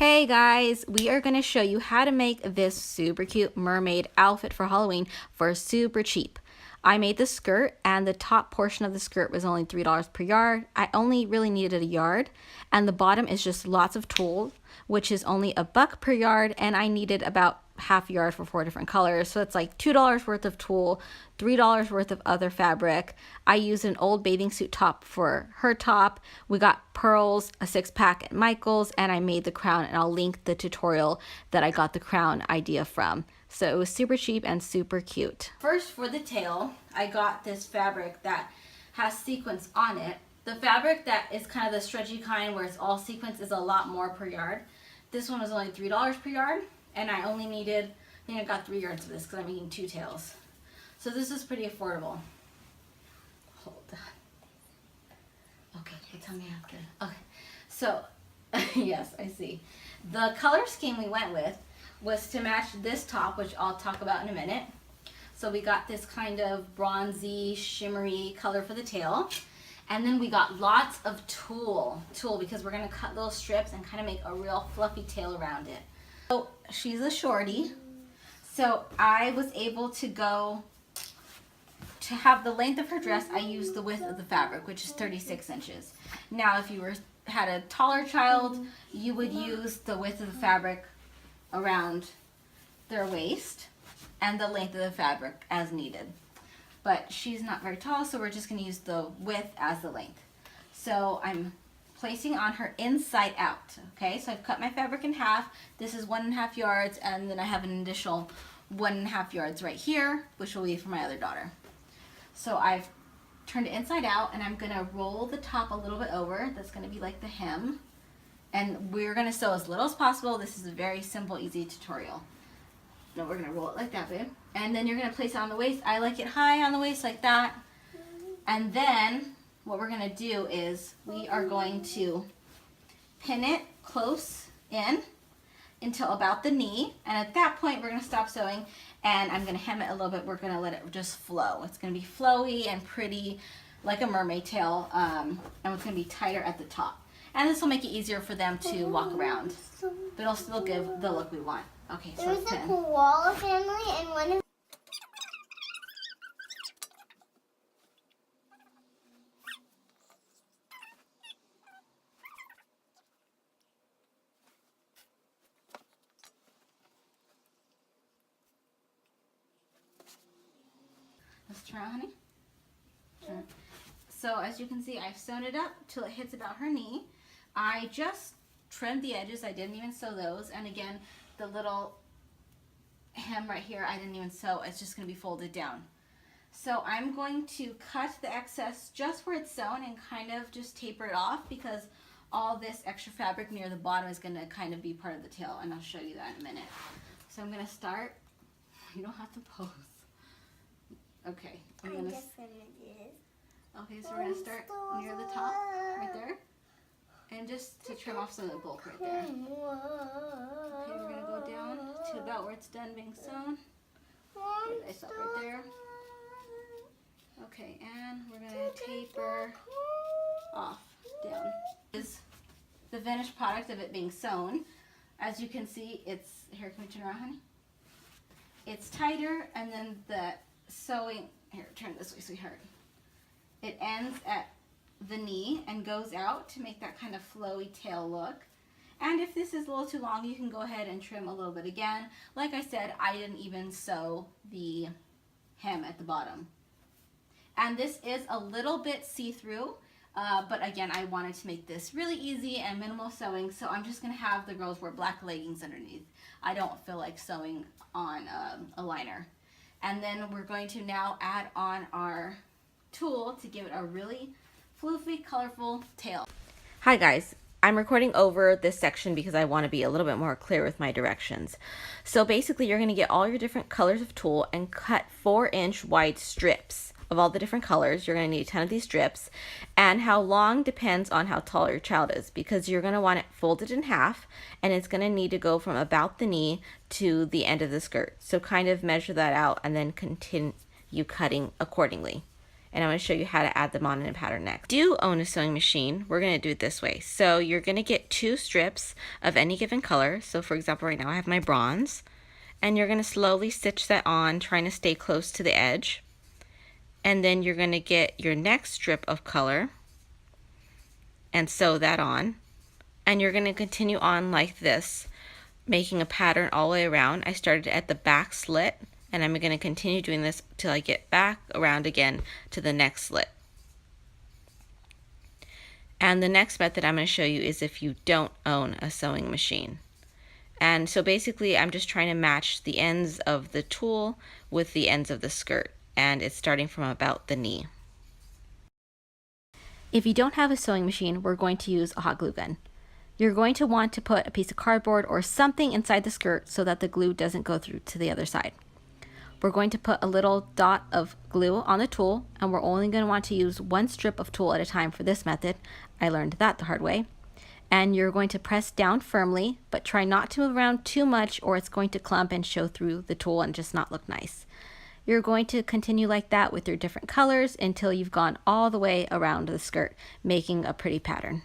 Hey guys, we are going to show you how to make this super cute mermaid outfit for Halloween for super cheap. I made the skirt and the top portion of the skirt was only $3 per yard. I only really needed a yard, and the bottom is just lots of tulle, which is only $1 per yard, and I needed about half a yard for 4 different colors. So it's like $2 worth of tulle, $3 worth of other fabric. I used an old bathing suit top for her top. We got pearls, a 6-pack at Michael's, and I made the crown, and I'll link the tutorial that I got the crown idea from. So it was super cheap and super cute. First, for the tail, I got this fabric that has sequins on it. The fabric that is kind of the stretchy kind where it's all sequins is a lot more per yard. This one was only $3 per yard, and I only needed, I think I got 3 yards of this because I'm making 2 tails. So this is pretty affordable. Hold on. Okay, tell me after. Okay, so yes, I see. The color scheme we went with was to match this top, which I'll talk about in a minute. So we got this kind of bronzy, shimmery color for the tail. And then we got lots of tulle because we're gonna cut little strips and kind of make a real fluffy tail around it. So she's a shorty. So I was able to go to have the length of her dress. I used the width of the fabric, which is 36 inches. Now, if you had a taller child, you would use the width of the fabric around their waist and the length of the fabric as needed. But she's not very tall, so we're just going to use the width as the length. So I'm placing on her inside out. Okay, so I've cut my fabric in half. This is 1.5 yards, and then I have an additional 1.5 yards right here, which will be for my other daughter. So I've turned it inside out, and I'm going to roll the top a little bit over. That's going to be like the hem. And we're going to sew as little as possible. This is a very simple, easy tutorial. No, we're going to roll it like that, babe. And then you're going to place it on the waist. I like it high on the waist like that. And then what we're going to do is we are going to pin it close in until about the knee. And at that point, we're going to stop sewing. And I'm going to hem it a little bit. We're going to let it just flow. It's going to be flowy and pretty like a mermaid tail. And it's going to be tighter at the top. And this will make it easier for them to walk around, but it'll still give the look we want. Okay, so there's a koala family, and one of let's try, honey. Try. So as you can see, I've sewn it up till it hits about her knee. I just trimmed the edges. I didn't even sew those. And again, the little hem right here, I didn't even sew. It's just going to be folded down. So I'm going to cut the excess just where it's sewn and kind of just taper it off, because all this extra fabric near the bottom is going to kind of be part of the tail, and I'll show you that in a minute. So I'm going to start. You don't have to pose. Okay. Okay, so we're going to start near the top, right there. And just to trim off some of the bulk right there. Okay, we're going to go down to about where it's done being sewn. I stop right there. Okay, and we're going to taper off down. This is the finished product of it being sewn. As you can see, it's, here, can we turn around, honey? It's tighter, and then the sewing, here, turn this way, sweetheart. It ends at the knee and goes out to make that kind of flowy tail look. And if this is a little too long, you can go ahead and trim a little bit again. Like I said, I didn't even sew the hem at the bottom. And this is a little bit see-through, but again, I wanted to make this really easy and minimal sewing, so I'm just going to have the girls wear black leggings underneath. I don't feel like sewing on a liner. And then we're going to now add on our tulle to give it a really floofy, colorful tail. Hi guys, I'm recording over this section because I want to be a little bit more clear with my directions. So basically you're going to get all your different colors of tulle and cut 4-inch wide strips of all the different colors. You're going to need a ton of these strips, and how long depends on how tall your child is, because you're going to want it folded in half, and it's going to need to go from about the knee to the end of the skirt. So kind of measure that out and then continue cutting accordingly. and I'm going to show you how to add them on in a pattern next. If you do own a sewing machine, we're going to do it this way. So you're going to get 2 strips of any given color. So for example, right now I have my bronze, and you're going to slowly stitch that on, trying to stay close to the edge. And then you're going to get your next strip of color and sew that on. And you're going to continue on like this, making a pattern all the way around. I started at the back slit, and I'm going to continue doing this till I get back around again to the next slit. And the next method I'm going to show you is if you don't own a sewing machine. And so basically I'm just trying to match the ends of the tulle with the ends of the skirt, and it's starting from about the knee. If you don't have a sewing machine, we're going to use a hot glue gun. You're going to want to put a piece of cardboard or something inside the skirt so that the glue doesn't go through to the other side. We're going to put a little dot of glue on the tulle, and we're only going to want to use 1 strip of tulle at a time for this method. I learned that the hard way. And you're going to press down firmly, but try not to move around too much or it's going to clump and show through the tulle and just not look nice. You're going to continue like that with your different colors until you've gone all the way around the skirt, making a pretty pattern.